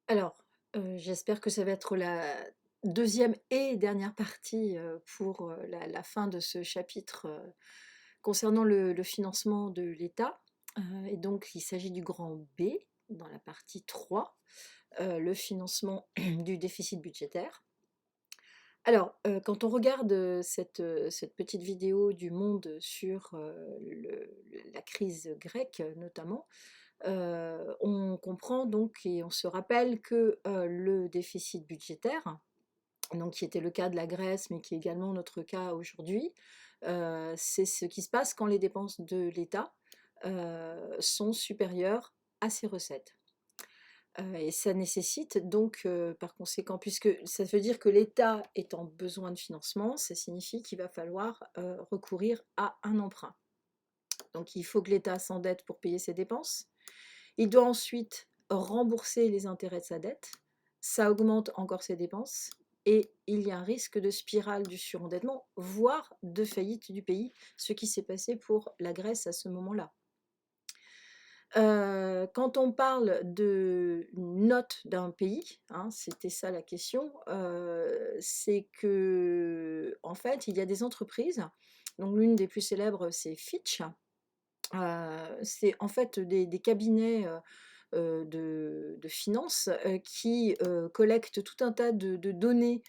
Alors, j'espère que ça va être la deuxième et dernière partie, pour, la fin de ce chapitre, concernant le financement de l'État. Et donc il s'agit du grand B, dans la partie 3, le financement du déficit budgétaire. Alors, quand on regarde, cette petite vidéo du Monde sur, la crise grecque, notamment, on comprend donc et on se rappelle que, le déficit budgétaire, donc qui était le cas de la Grèce, mais qui est également notre cas aujourd'hui, c'est ce qui se passe quand les dépenses de l'État, sont supérieures à ses recettes. Et ça nécessite donc, par conséquent, puisque ça veut dire que l'État est en besoin de financement, ça signifie qu'il va falloir, recourir à un emprunt. Donc il faut que l'État s'endette pour payer ses dépenses. Il doit ensuite rembourser les intérêts de sa dette, ça augmente encore ses dépenses et il y a un risque de spirale du surendettement, voire de faillite du pays, ce qui s'est passé pour la Grèce à ce moment-là. Quand on parle de note d'un pays, hein, c'était ça la question, c'est que en fait, il y a des entreprises, donc l'une des plus célèbres, c'est Fitch. C'est en fait des cabinets, de finances, qui, collectent tout un tas de données,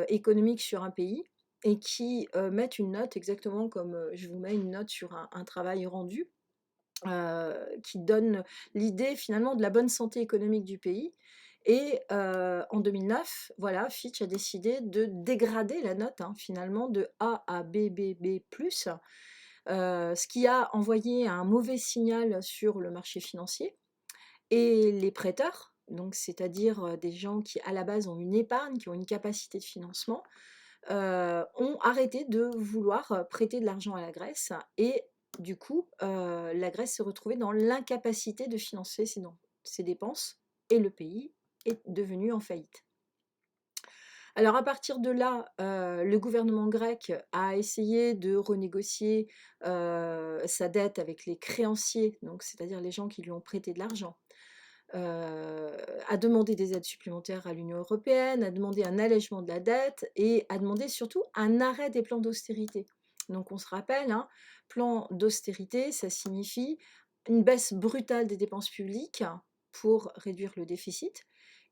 économiques sur un pays et qui, mettent une note exactement comme, je vous mets une note sur un travail rendu, qui donne l'idée finalement de la bonne santé économique du pays. Et en 2009, voilà, Fitch a décidé de dégrader la note, hein, finalement de A à BBB+, ce qui a envoyé un mauvais signal sur le marché financier. Et les prêteurs, donc c'est-à-dire, des gens qui à la base ont une épargne, qui ont une capacité de financement, ont arrêté de vouloir, prêter de l'argent à la Grèce et du coup, la Grèce s'est retrouvée dans l'incapacité de financer ses dépenses et le pays est devenu en faillite. Alors à partir de là, le gouvernement grec a essayé de renégocier, sa dette avec les créanciers, donc c'est-à-dire les gens qui lui ont prêté de l'argent. A demandé des aides supplémentaires à l'Union européenne, a demandé un allègement de la dette et a demandé surtout un arrêt des plans d'austérité. Donc on se rappelle, hein, plan d'austérité, ça signifie une baisse brutale des dépenses publiques pour réduire le déficit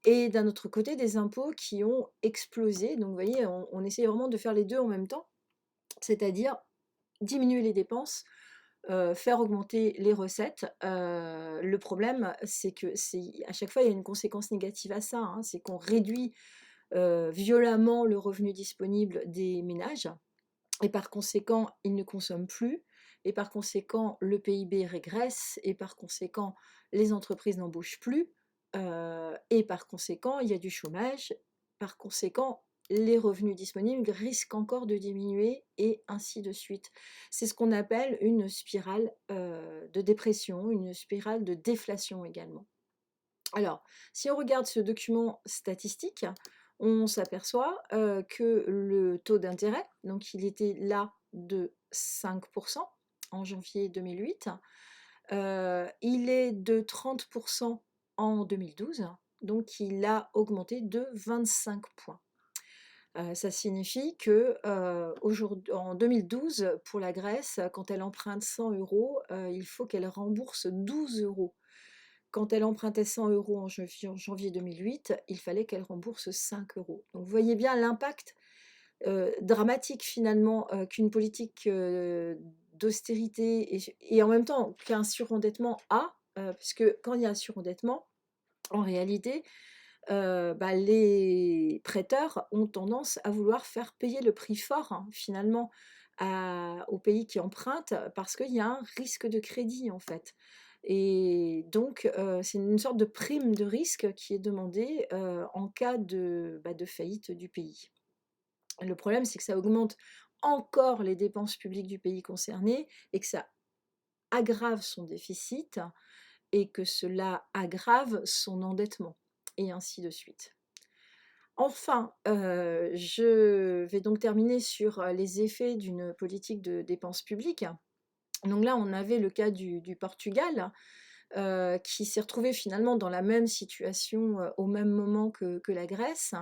et d'un autre côté des impôts qui ont explosé. Donc vous voyez, on essaie vraiment de faire les 2 en même temps, c'est-à-dire diminuer les dépenses, faire augmenter les recettes. Le problème, c'est que c'est à chaque fois, il y a une conséquence négative à ça, hein, c'est qu'on réduit, violemment le revenu disponible des ménages et par conséquent, ils ne consomment plus et par conséquent, le PIB régresse et par conséquent, les entreprises n'embauchent plus, et par conséquent, il y a du chômage. Par conséquent, les revenus disponibles risquent encore de diminuer et ainsi de suite. C'est ce qu'on appelle une spirale, de dépression, une spirale de déflation également. Alors, si on regarde ce document statistique, on s'aperçoit, que le taux d'intérêt, donc il était là de 5 en janvier 2008, il est de 30 en 2012, donc il a augmenté de 25 points. Ça signifie que, en 2012, pour la Grèce, quand elle emprunte 100 €, il faut qu'elle rembourse 12 €. Quand elle empruntait 100 € en janvier 2008, il fallait qu'elle rembourse 5 €. Donc vous voyez bien l'impact, dramatique finalement, qu'une politique, d'austérité et en même temps qu'un surendettement a, puisque quand il y a un surendettement, en réalité, bah, les prêteurs ont tendance à vouloir faire payer le prix fort, hein, finalement, aux pays qui empruntent parce qu'il y a un risque de crédit, en fait. Et donc, c'est une sorte de prime de risque qui est demandée, en cas de faillite du pays. Le problème, c'est que ça augmente encore les dépenses publiques du pays concerné et que ça aggrave son déficit et que cela aggrave son endettement et ainsi de suite. Enfin, je vais donc terminer sur, les effets d'une politique de dépenses publiques. Donc là, on avait le cas du Portugal, qui s'est retrouvé finalement dans la même situation, au même moment que la Grèce,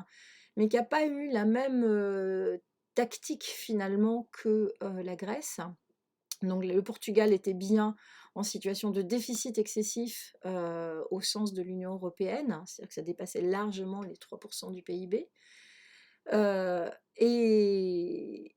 mais qui a pas eu la même, tactique finalement que, la Grèce. Donc le Portugal était bien en situation de déficit excessif, au sens de l'Union européenne, c'est-à-dire que ça dépassait largement les 3 du PIB. Et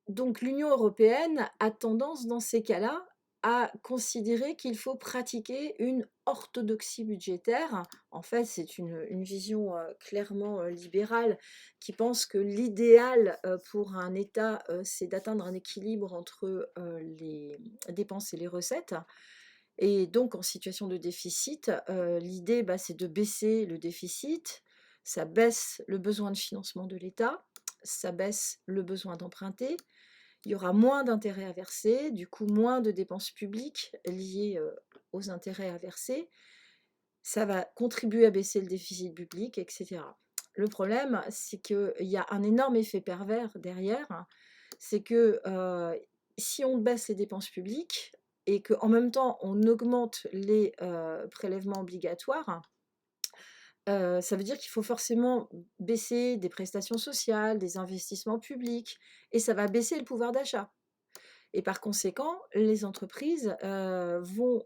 donc l'Union européenne a tendance dans ces cas-là à considérer qu'il faut pratiquer une orthodoxie budgétaire. En fait, c'est une vision, clairement, libérale qui pense que l'idéal, pour un État, c'est d'atteindre un équilibre entre, les dépenses et les recettes. Et donc en situation de déficit, l'idée, bah, c'est de baisser le déficit, ça baisse le besoin de financement de l'État, ça baisse le besoin d'emprunter, il y aura moins d'intérêts à verser, du coup moins de dépenses publiques liées, aux intérêts à verser. Ça va contribuer à baisser le déficit public et cetera. Le problème, c'est qu'il y a un énorme effet pervers derrière, c'est que, si on baisse les dépenses publiques et qu'en même temps on augmente les, prélèvements obligatoires, ça veut dire qu'il faut forcément baisser des prestations sociales, des investissements publics et ça va baisser le pouvoir d'achat. Et par conséquent, les entreprises, vont,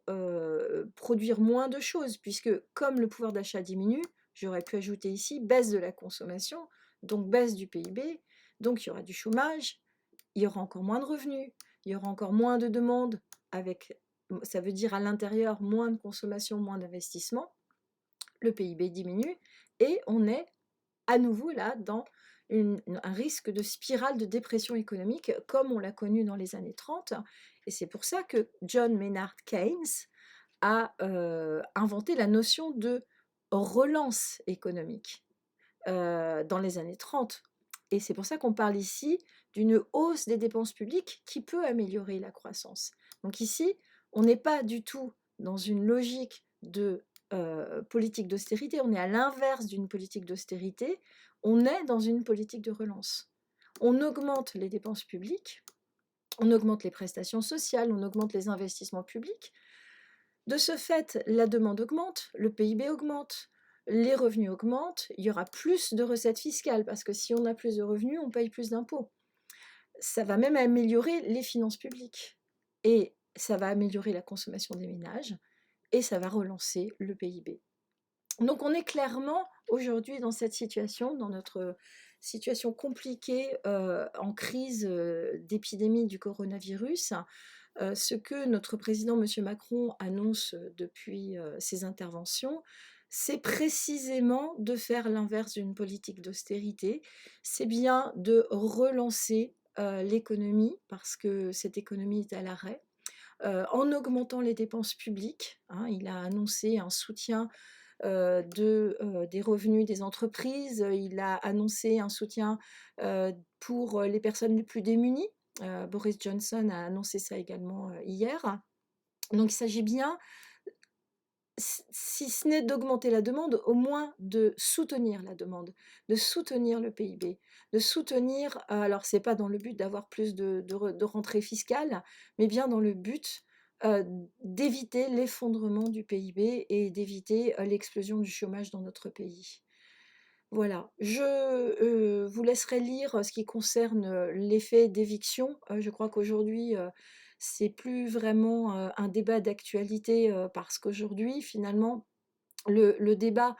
produire moins de choses puisque comme le pouvoir d'achat diminue, j'aurais pu ajouter ici baisse de la consommation, donc baisse du PIB, donc il y aura du chômage, il y aura encore moins de revenus, il y aura encore moins de demandes avec ça veut dire à l'intérieur moins de consommation, moins d'investissement, le PIB diminue et on est à nouveau là dans un risque de spirale de dépression économique comme on l'a connu dans les années 30. Et c'est pour ça que John Maynard Keynes a inventé la notion de relance économique dans les années 30. Et c'est pour ça qu'on parle ici d'une hausse des dépenses publiques qui peut améliorer la croissance. Donc ici, on n'est pas du tout dans une logique de politique d'austérité, on est à l'inverse d'une politique d'austérité, on est dans une politique de relance. On augmente les dépenses publiques, on augmente les prestations sociales, on augmente les investissements publics. De ce fait, la demande augmente, le PIB augmente, les revenus augmentent, il y aura plus de recettes fiscales parce que si on a plus de revenus, on paye plus d'impôts. Ça va même améliorer les finances publiques et ça va améliorer la consommation des ménages et ça va relancer le PIB. Donc on est clairement aujourd'hui dans cette situation, dans notre situation compliquée, en crise, d'épidémie du coronavirus. Ce que notre président, monsieur Macron, annonce, depuis, ses interventions, c'est précisément de faire l'inverse d'une politique d'austérité. C'est bien de relancer, l'économie parce que cette économie est à l'arrêt, en augmentant les dépenses publiques, hein. Il a annoncé un soutien des revenus des entreprises. Il a annoncé un soutien pour les personnes les plus démunies. Boris Johnson a annoncé ça également hier. Donc il s'agit bien, si ce n'est d'augmenter la demande, au moins de soutenir la demande, de soutenir le PIB, de soutenir, alors c'est pas dans le but d'avoir plus de rentrées fiscales, mais bien dans le but d'éviter l'effondrement du PIB et d'éviter l'explosion du chômage dans notre pays. Voilà, je vous laisserai lire ce qui concerne l'effet d'éviction. Je crois qu'aujourd'hui, c'est plus vraiment un débat d'actualité parce qu'aujourd'hui, finalement, le débat,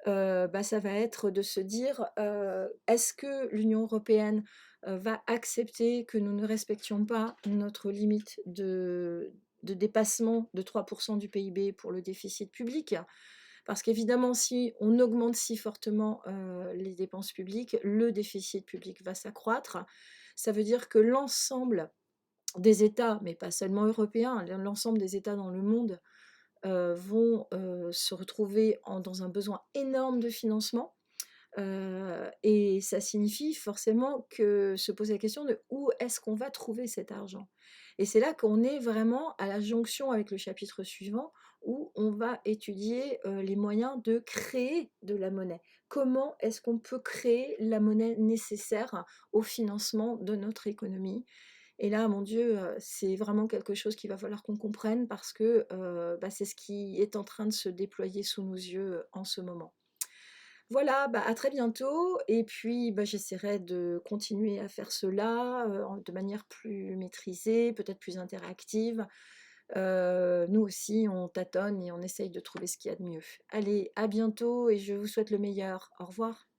bah, ça va être de se dire est-ce que l'Union européenne va accepter que nous ne respections pas notre limite de dépassement de 3% du PIB pour le déficit public? Parce qu'évidemment, si on augmente si fortement les dépenses publiques, le déficit public va s'accroître. Ça veut dire que l'ensemble des États, mais pas seulement européens, l'ensemble des États dans le monde vont se retrouver dans un besoin énorme de financement. Et ça signifie forcément que se poser la question de où est-ce qu'on va trouver cet argent. Et c'est là qu'on est vraiment à la jonction avec le chapitre suivant où on va étudier les moyens de créer de la monnaie. Comment est-ce qu'on peut créer la monnaie nécessaire au financement de notre économie? Et là, mon Dieu, c'est vraiment quelque chose qu'il va falloir qu'on comprenne parce que, bah, c'est ce qui est en train de se déployer sous nos yeux, en ce moment. Voilà, bah, à très bientôt et puis, bah, j'essaierai de continuer à faire cela, de manière plus maîtrisée, peut-être plus interactive. Nous aussi, on tâtonne et on essaye de trouver ce qu'il y a de mieux. Allez, à bientôt et je vous souhaite le meilleur. Au revoir.